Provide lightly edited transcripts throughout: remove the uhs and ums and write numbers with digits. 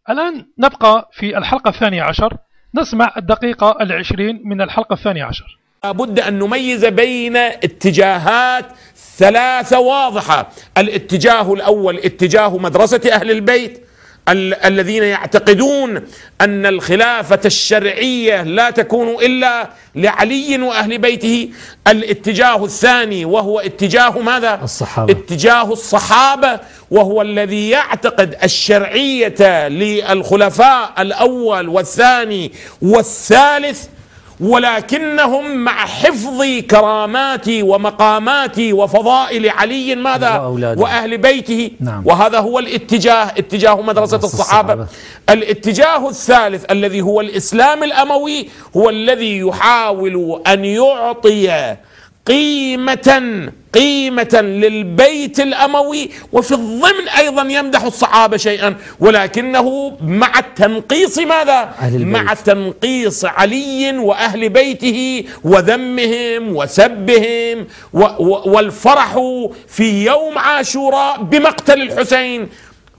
الآن نبقى في الحلقة 12، نسمع الدقيقة 20 من الحلقة 12. لابد أن نميز بين اتجاهات ثلاثة واضحة. الاتجاه الأول اتجاه مدرسة أهل البيت الذين يعتقدون أن الخلافة الشرعية لا تكون إلا لعلي وأهل بيته. الاتجاه الثاني وهو اتجاه ماذا؟ الصحابة. اتجاه الصحابة، وهو الذي يعتقد الشرعية للخلفاء الأول والثاني والثالث، ولكنهم مع حفظ كرامات ومقامات وفضائل علي ماذا؟ وأهل بيته. نعم. وهذا هو الاتجاه، اتجاه مدرسة الصحابة. الاتجاه الثالث الذي هو الإسلام الأموي هو الذي يحاول أن يعطي قيمة للبيت الأموي، وفي الضمن أيضا يمدح الصحابة شيئا، ولكنه مع التنقيص ماذا؟ مع تنقيص علي وأهل بيته وذمهم وسبهم والفرح في يوم عاشوراء بمقتل الحسين،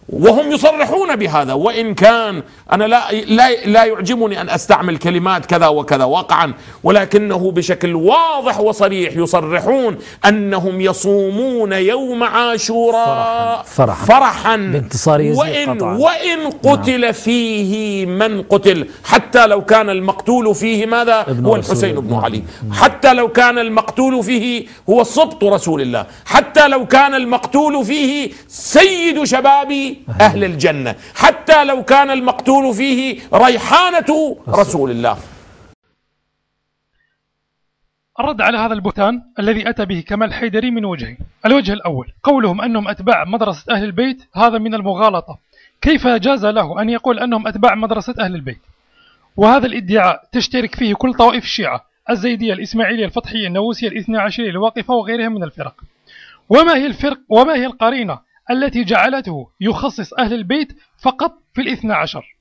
وهم يصرحون بهذا. وإن كان أنا لا يعجبني أن أستعمل كلمات كذا وكذا واقعا، ولكنه بشكل واضح وصريح يصرحون أنهم يصومون يوم عاشوراء فرحا بانتصار يزيد وإن قتل فيه من قتل، حتى لو كان المقتول فيه ماذا؟ هو الحسين بن علي، حتى لو كان المقتول فيه هو سبط رسول الله، حتى لو كان المقتول فيه سيد شباب أهل الجنة، حتى لو كان المقتول فيه ريحانة رسول الله. الرد على هذا البهتان الذي أتى به كمال حيدري من وجهين. الوجه الأول قولهم أنهم أتباع مدرسة أهل البيت، هذا من المغالطة. كيف جاز له أن يقول أنهم أتباع مدرسة أهل البيت؟ وهذا الادعاء تشترك فيه كل طوائف الشيعة، الزيدية، الإسماعيلية، الفطحية، النووسية، الاثنى عشرية، الواقفة وغيرها من الفرق. وما هي القرينة التي جعلته يخصص أهل البيت فقط في الاثنى عشر؟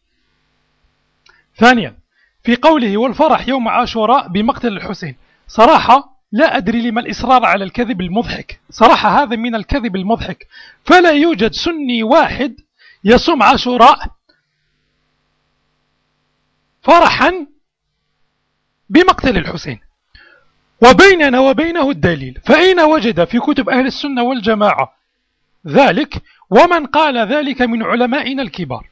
ثانيا، في قوله والفرح يوم عاشوراء بمقتل الحسين، صراحة لا أدري لما الإصرار على الكذب المضحك، صراحة هذا من الكذب المضحك. فلا يوجد سني واحد يصوم عاشوراء فرحا بمقتل الحسين، وبيننا وبينه الدليل. فأين وجد في كتب أهل السنة والجماعة ذلك؟ ومن قال ذلك من علمائنا الكبار؟